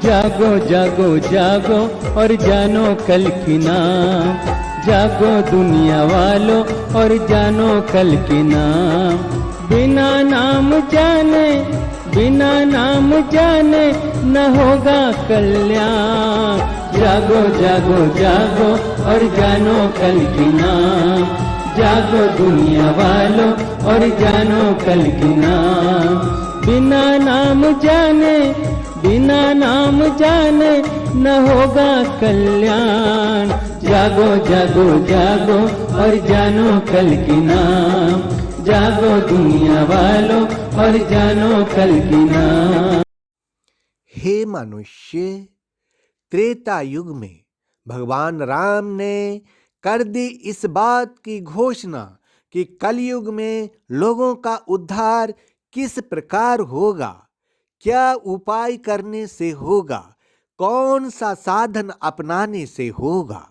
जागो जागो जागो और जानो कल की नाम, जागो दुनिया वालों और जानो कल की नाम। बिना नाम जाने, बिना नाम जाने न होगा कल्याण। जागो जागो जागो और जानो कल की नाम, जागो दुनिया वालों और जानो कल की नाम। बिना नाम जाने, बिना नाम जाने न होगा कल्याण। जागो जागो जागो और जानो कल की नाम, जागो दुनिया वालों और जानो कल की नाम। हे मनुष्य, त्रेता युग में भगवान राम ने कर दी इस बात की घोषणा कि कलयुग में लोगों का उद्धार किस प्रकार होगा, क्या उपाय करने से होगा, कौन सा साधन अपनाने से होगा।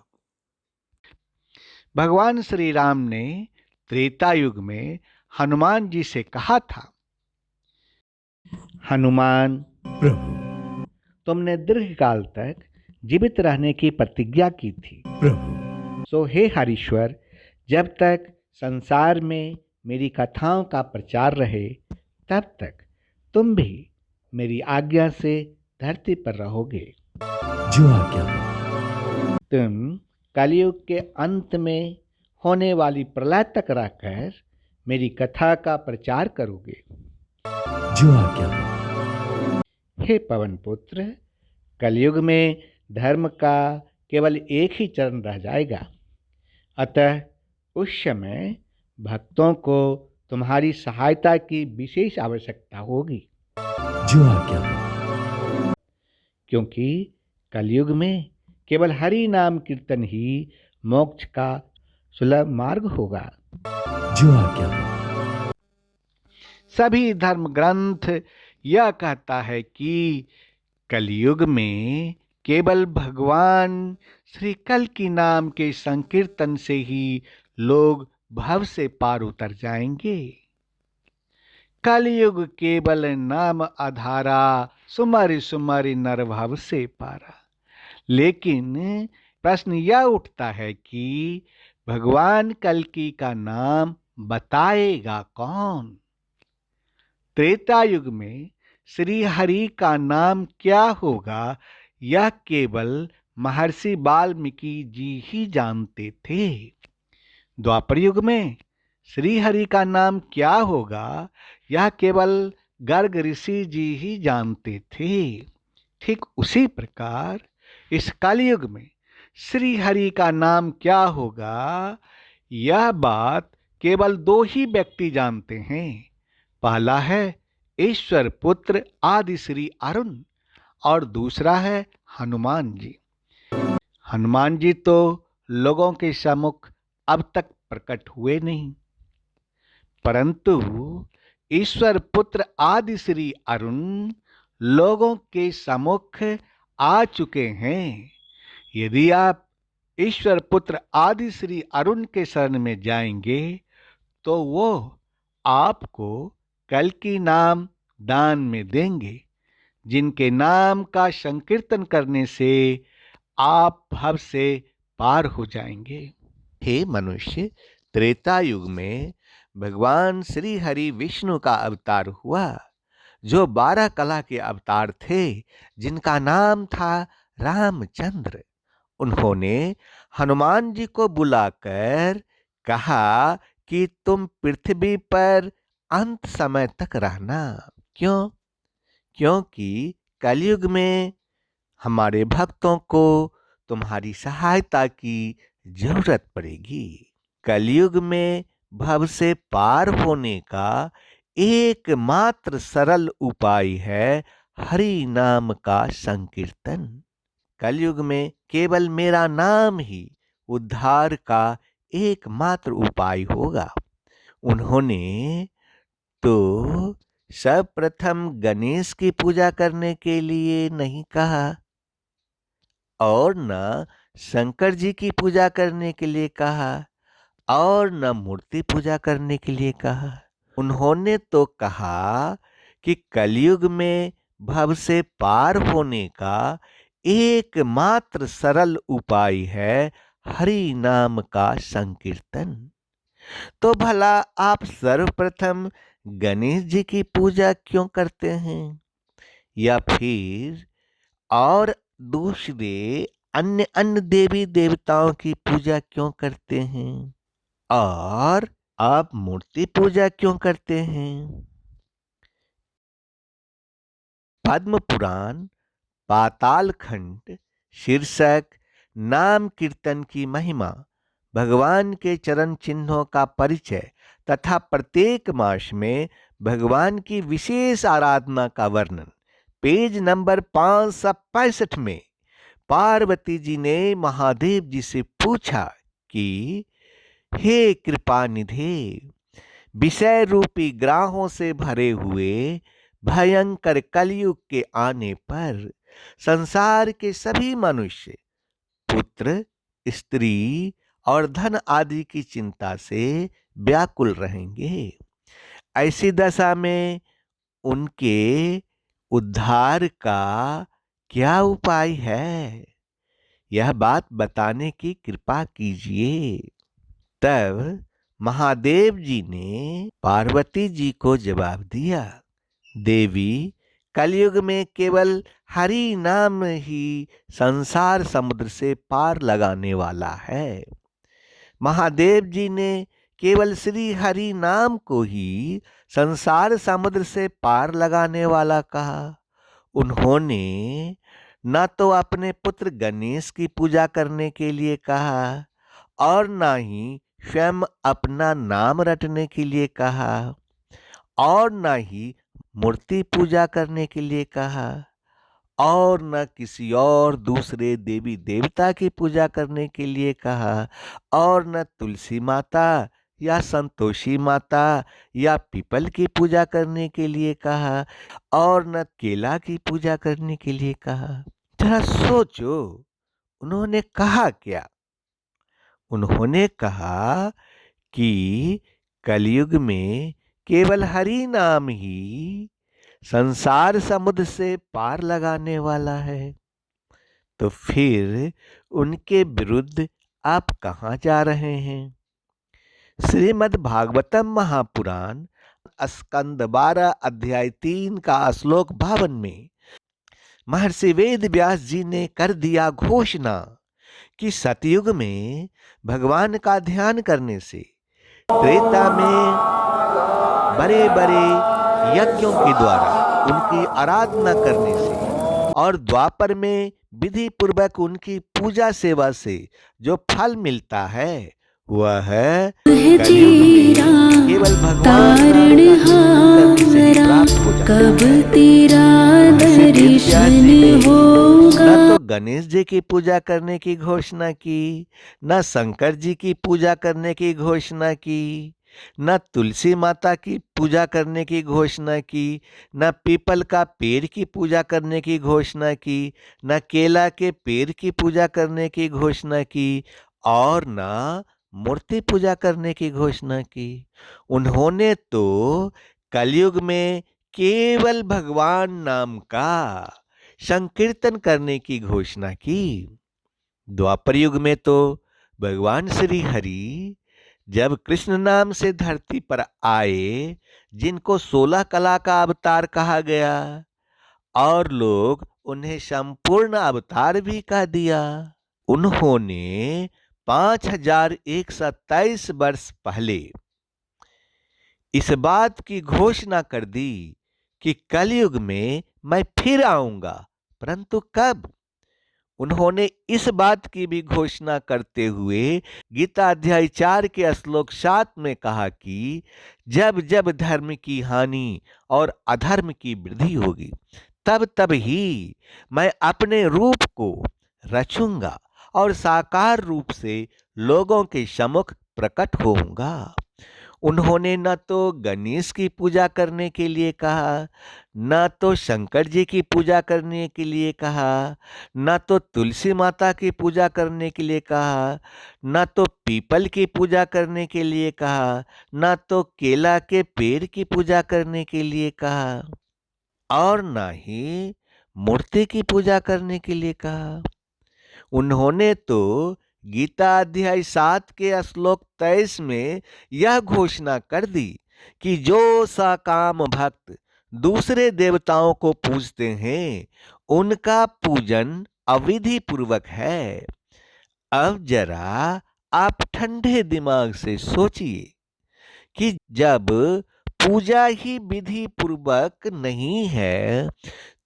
भगवान श्री राम ने त्रेता युग में हनुमान जी से कहा था, हनुमान प्रभु, तुमने दीर्घकाल तक जीवित रहने की प्रतिज्ञा की थी। प्रभु, सो हे हरीश्वर, जब तक संसार में मेरी कथाओं का प्रचार रहे तब तक तुम भी मेरी आज्ञा से धरती पर रहोगे। जो आज्ञा। तुम कलयुग के अंत में होने वाली प्रलय तक रहकर मेरी कथा का प्रचार करोगे। जो आज्ञा। हे पवन पुत्र, कलयुग में धर्म का केवल एक ही चरण रह जाएगा, अतः उस समय भक्तों को तुम्हारी सहायता की विशेष आवश्यकता होगी। जो आज्ञा। क्योंकि कलयुग में केवल हरि नाम कीर्तन ही मोक्ष का सुलभ मार्ग होगा। जो आज्ञा। सभी धर्म ग्रंथ यह कहता है कि कलयुग में केवल भगवान श्री कल की नाम के संकीर्तन से ही लोग भव से पार उतर जाएंगे। कलयुग केवल नाम आधारा, सुमरि सुमरि नर भव से पारा। लेकिन प्रश्न यह उठता है कि भगवान कल्कि का नाम बताएगा कौन। त्रेता युग में श्री हरि का नाम क्या होगा यह केवल महर्षि वाल्मीकि जी ही जानते थे। द्वापर युग में श्री हरि का नाम क्या होगा यह केवल गर्ग ऋषि जी ही जानते थे। ठीक उसी प्रकार इस कलयुग में श्री हरि का नाम क्या होगा यह बात केवल दो ही व्यक्ति जानते हैं। पहला है ईश्वर पुत्र आदि श्री अरुण और दूसरा है हनुमान जी। हनुमान जी तो लोगों के सम्मुख अब तक प्रकट हुए नहीं, परंतु ईश्वर पुत्र आदि श्री अरुण लोगों के सम्मुख आ चुके हैं। यदि आप ईश्वर पुत्र आदि श्री अरुण के शरण में जाएंगे तो वो आपको कल्कि नाम दान में देंगे, जिनके नाम का संकीर्तन करने से आप भव से पार हो जाएंगे। हे मनुष्य, त्रेता युग में भगवान श्री हरि विष्णु का अवतार हुआ, जो 12 कला के अवतार थे, जिनका नाम था रामचंद्र। उन्होंने हनुमान जी को बुलाकर कहा कि तुम पृथ्वी पर अंत समय तक रहना। क्यों? क्योंकि कलयुग में हमारे भक्तों को तुम्हारी सहायता की जरूरत पड़ेगी। कलयुग में भव से पार होने का एकमात्र सरल उपाय है हरि नाम का संकीर्तन। कलयुग में केवल मेरा नाम ही उद्धार का एकमात्र उपाय होगा। उन्होंने तो सर्वप्रथम गणेश की पूजा करने के लिए नहीं कहा और न शंकर जी की पूजा करने के लिए कहा और न मूर्ति पूजा करने के लिए कहा। उन्होंने तो कहा कि कलयुग में भव से पार होने का एकमात्र सरल उपाय है हरि नाम का संकीर्तन। तो भला आप सर्वप्रथम गणेश जी की पूजा क्यों करते हैं, या फिर और दूसरे अन्य अन्य देवी देवताओं की पूजा क्यों करते हैं, और आप मूर्ति पूजा क्यों करते हैं? पद्म पुराण पाताल खंड शीर्षक नाम कीर्तन की महिमा, भगवान के चरण चिन्हों का परिचय तथा प्रत्येक मास में भगवान की विशेष आराधना का वर्णन। पेज नंबर 565 में पार्वती जी ने महादेव जी से पूछा कि हे कृपा निधे, विषय रूपी ग्राहों से भरे हुए भयंकर कलयुग के आने पर संसार के सभी मनुष्य पुत्र, स्त्री और धन आदि की चिंता से व्याकुल रहेंगे। ऐसी दशा में उनके उद्धार का क्या उपाय है, यह बात बताने की कृपा कीजिए। तब महादेव जी ने पार्वती जी को जवाब दिया, देवी, कलयुग में केवल हरि नाम ही संसार समुद्र से पार लगाने वाला है। महादेव जी ने केवल श्री हरि नाम को ही संसार समुद्र से पार लगाने वाला कहा। उन्होंने न तो अपने पुत्र गणेश की पूजा करने के लिए कहा और न ही स्वयं अपना नाम रटने के लिए कहा और न ही मूर्ति पूजा करने के लिए कहा और न किसी और दूसरे देवी देवता की पूजा करने के लिए कहा और न तुलसी माता या संतोषी माता या पीपल की पूजा करने के लिए कहा और न केला की पूजा करने के लिए कहा। जरा सोचो, उन्होंने कहा क्या? उन्होंने कहा कि कलयुग में केवल हरि नाम ही संसार समुद्र से पार लगाने वाला है। तो फिर उनके विरुद्ध आप कहाँ जा रहे हैं? श्रीमद् भागवतम महापुराण स्कंद 12 अध्याय 3 का श्लोक 52 में महर्षि वेद व्यास जी ने कर दिया घोषणा कि सतयुग में भगवान का ध्यान करने से, त्रेता में बड़े बड़े यज्ञों के द्वारा उनकी आराधना करने से और द्वापर में विधि पूर्वक उनकी पूजा सेवा से जो फल मिलता है वह है केवल भगवान से प्राप्त हो जाता है। न तो गणेश जी की पूजा करने की घोषणा की, न शंकर जी की पूजा करने की घोषणा की, न तुलसी माता की पूजा करने की घोषणा की, न पीपल का पेड़ की पूजा करने की घोषणा की, न केला के पेड़ की पूजा करने की घोषणा की और न मूर्ति पूजा करने की घोषणा की। उन्होंने तो कलयुग में केवल भगवान नाम का संकीर्तन करने की घोषणा की। द्वापर युग में तो भगवान श्री हरि जब कृष्ण नाम से धरती पर आए, जिनको 16 कला का अवतार कहा गया और लोग उन्हें संपूर्ण अवतार भी कह दिया, उन्होंने 5127 वर्ष पहले इस बात की घोषणा कर दी कि कलयुग में मैं फिर आऊंगा, परंतु कब? उन्होंने इस बात की भी घोषणा करते हुए गीता अध्याय 4 के श्लोक 7 में कहा कि जब जब धर्म की हानि और अधर्म की वृद्धि होगी, तब तब ही मैं अपने रूप को रचूंगा और साकार रूप से लोगों के सम्मुख प्रकट होऊंगा। उन्होंने न तो गणेश की पूजा करने के लिए कहा, न तो शंकर जी की पूजा करने के लिए कहा, न तो तुलसी माता की पूजा करने के लिए कहा, न तो पीपल की पूजा करने के लिए कहा, न तो केला के पेड़ की पूजा करने के लिए कहा। और ना ही मूर्ति की पूजा करने के लिए कहा। उन्होंने तो गीता अध्याय 7 के श्लोक 23 में यह घोषणा कर दी कि जो सकाम भक्त दूसरे देवताओं को पूजते हैं उनका पूजन अविधि पूर्वक है। अब जरा आप ठंडे दिमाग से सोचिए कि जब पूजा ही विधि पूर्वक नहीं है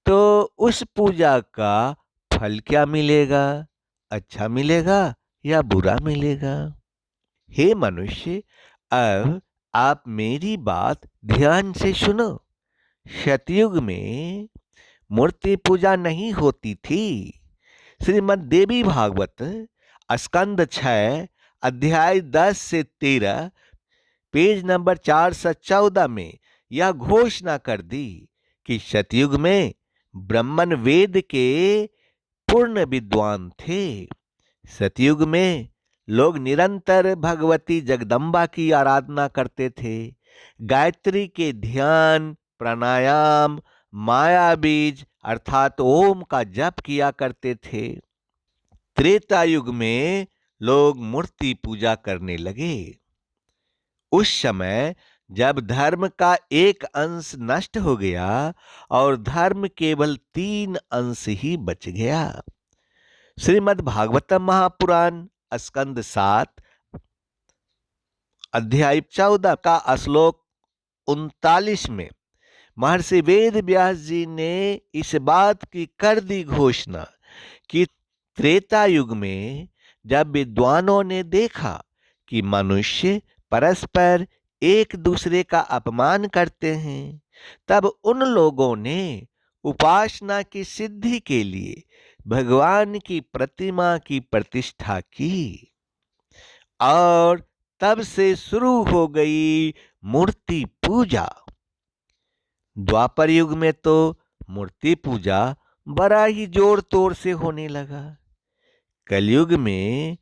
तो उस पूजा का फल क्या मिलेगा? अच्छा मिलेगा या बुरा मिलेगा? हे मनुष्य, अब आप मेरी बात ध्यान से सुनो। सतयुग में मूर्ति पूजा नहीं होती थी। श्रीमद् देवी भागवत स्कंद 6 अध्याय 10 से 13 पेज नंबर 414 में यह घोषणा कर दी कि सतयुग में ब्राह्मण वेद के पूर्ण विद्वान थे। सतयुग में लोग निरंतर भगवती जगदम्बा की आराधना करते थे, गायत्री के ध्यान, प्राणायाम, माया बीज अर्थात ओम का जप किया करते थे। त्रेता युग में लोग मूर्ति पूजा करने लगे। उस समय जब धर्म का एक अंश नष्ट हो गया और धर्म केवल 3 अंश ही बच गया। श्रीमद् भागवतम महापुराण स्कंद 7 अध्याय 14 का श्लोक 39 में महर्षि वेद व्यास जी ने इस बात की कर दी घोषणा कि त्रेता युग में जब विद्वानों ने देखा कि मनुष्य परस्पर एक दूसरे का अपमान करते हैं, तब उन लोगों ने उपासना की सिद्धि के लिए भगवान की प्रतिमा की प्रतिष्ठा की और तब से शुरू हो गई मूर्ति पूजा। द्वापर युग में तो मूर्ति पूजा बड़ा ही जोर तोर से होने लगा। कलयुग में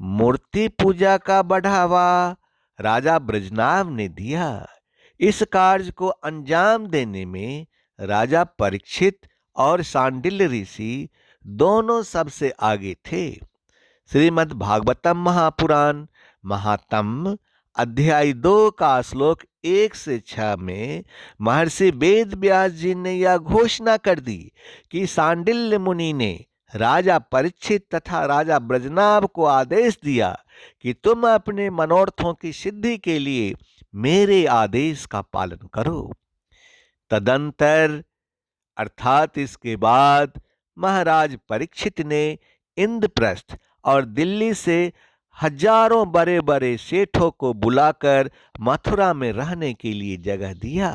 मूर्ति पूजा का बढ़ावा राजा ब्रजनाभ ने दिया। इस कार्य को अंजाम देने में राजा परीक्षित और शांडिल्य ऋषि दोनों सबसे आगे थे। श्रीमद् भागवतम महापुराण महात्म्य अध्याय 2 का श्लोक 1 से 6 में महर्षि वेद व्यास जी ने यह घोषणा कर दी कि शांडिल्य मुनि ने राजा परीक्षित तथा राजा ब्रजनाभ को आदेश दिया कि तुम अपने मनोरथों की सिद्धि के लिए मेरे आदेश का पालन करो। तदंतर अर्थात इसके बाद महाराज परीक्षित ने इंद्रप्रस्थ और दिल्ली से हजारों बड़े बड़े सेठों को बुलाकर मथुरा में रहने के लिए जगह दिया।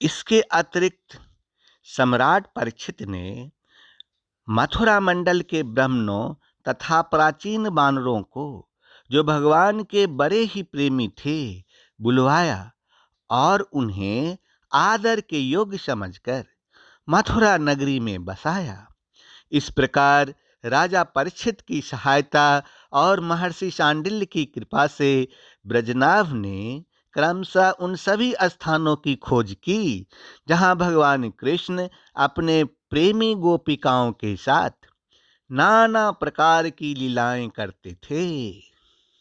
इसके अतिरिक्त सम्राट परीक्षित ने मथुरा मंडल के ब्राह्मणों तथा प्राचीन वानरों को, जो भगवान के बड़े ही प्रेमी थे, बुलवाया और उन्हें आदर के योग्य समझकर मथुरा नगरी में बसाया। इस प्रकार राजा परीक्षित की सहायता और महर्षि शांडिल्य की कृपा से ब्रजनाभ ने क्रमशः उन सभी स्थानों की खोज की जहां भगवान कृष्ण अपने प्रेमी गोपिकाओं के साथ नाना प्रकार की लीलाएं करते थे।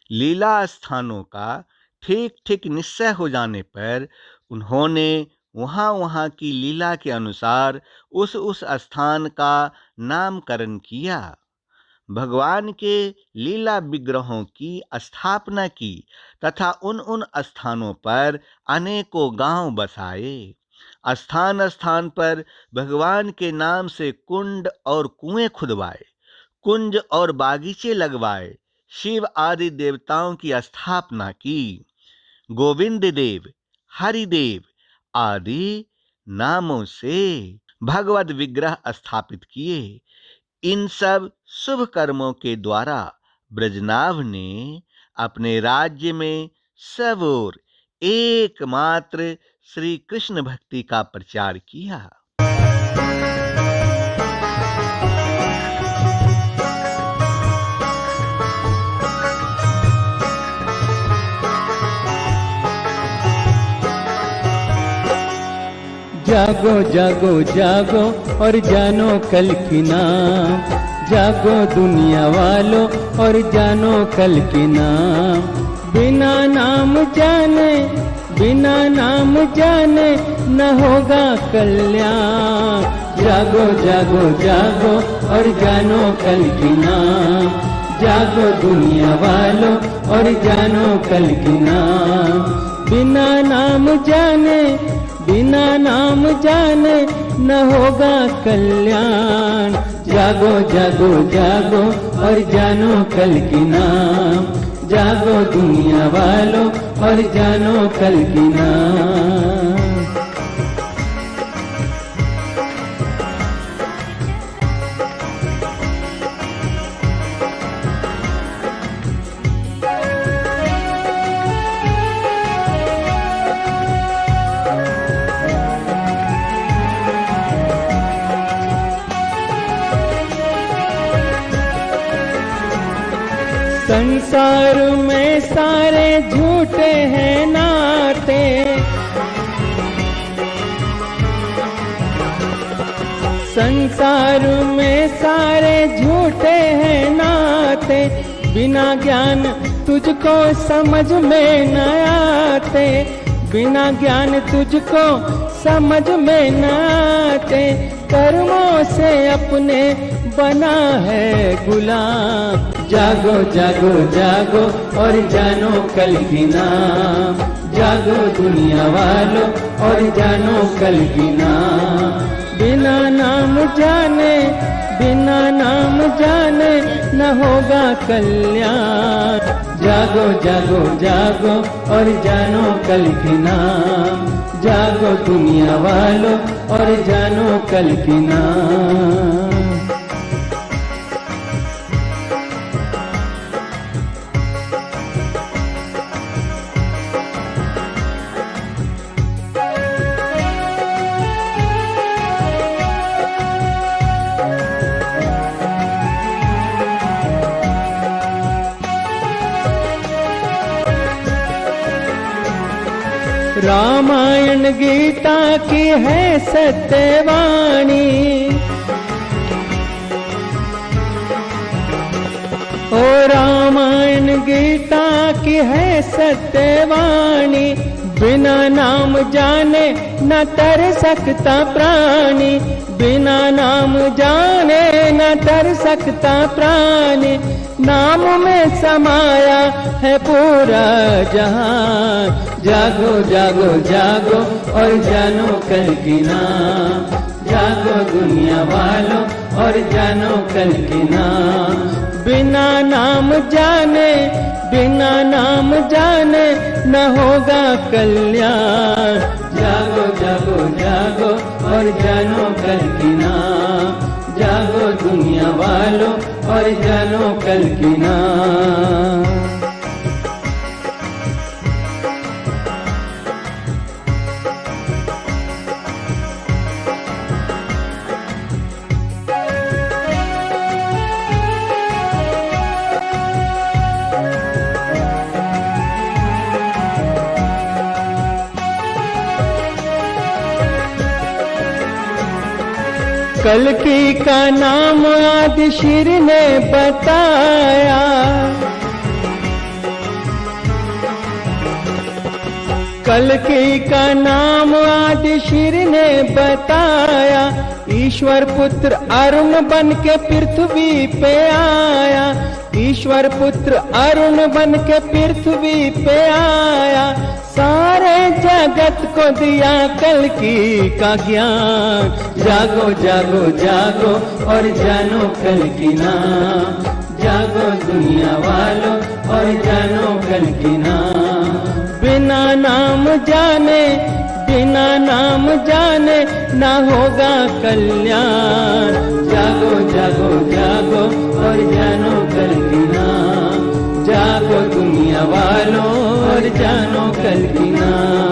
लीला स्थानों का ठीक ठीक निश्चय हो जाने पर उन्होंने वहाँ की लीला के अनुसार उस स्थान का नामकरण किया। भगवान के लीला विग्रहों की स्थापना की तथा उन स्थानों पर अनेकों गांव बसाए। स्थान स्थान पर भगवान के नाम से कुंड और कुएं खुदवाए, कुंज और बागीचे लगवाए, शिव आदि देवताओं की स्थापना की। गोविंद देव, हरिदेव आदि नामों से भगवद विग्रह स्थापित किए। इन सब शुभ कर्मों के द्वारा ब्रजनाभ ने अपने राज्य में सब ओर एकमात्र श्री कृष्ण भक्ति का प्रचार किया। जागो जागो जागो और जानो कल की नाम, जागो दुनिया वालों और जानो कल की नाम। बिना नाम जाने, बिना नाम जाने न होगा कल्याण। जागो जागो जागो और जानो कल की नाम, जागो दुनिया वालों और जानो कल की नाम। बिना नाम जाने, बिना नाम जाने न होगा कल्याण। जागो जागो जागो और जानो कल की नाम, जागो दुनिया वालों और जानो कल की नाम। संसार में सारे झूठे हैं नाते, संसार में सारे झूठे हैं नाते। बिना ज्ञान तुझको समझ में न आते, बिना ज्ञान तुझको समझ में न आते। कर्मों से अपने बना है गुलाम। जागो जागो जागो और जानो कल की नाम, जागो दुनिया वालों और जानो कल की नाम। बिना नाम जाने, बिना नाम जाने न होगा कल्याण। जागो जागो जागो और जानो कल की नाम, जागो दुनिया वालों और जानो कल की नाम। रामायण गीता की है सत्यवाणी, ओ रामायण गीता की है सत्यवाणी। बिना नाम जाने न तर सकता प्राणी, बिना नाम जाने न तर सकता प्राणी। नाम में समाया है पूरा जहान। जागो जागो जागो और जानो कल की नाम, जागो दुनिया वालों और जानो कल की नाम। बिना नाम जाने, बिना नाम जाने न होगा कल्याण। जागो जागो जागो और जानो कल की नाम, जागो दुनिया वालों और जानो कल की नाम। कल्कि का नाम आदि शिर ने बताया, कल्कि का नाम आदि शिर ने बताया। ईश्वर पुत्र अरुण बन के पृथ्वी पे आया, ईश्वर पुत्र अरुण बन के पृथ्वी पे आया। सारे जगत को दिया कल्कि का ज्ञान। जागो जागो जागो और जानो कल की नाम, जागो दुनिया वालों और जानो कल की नाम। बिना नाम जाने, बिना नाम जाने ना होगा कल्याण। जागो जागो जागो और जानो कल की नाम, जागो दुनिया वालों और जानो कल की नाम।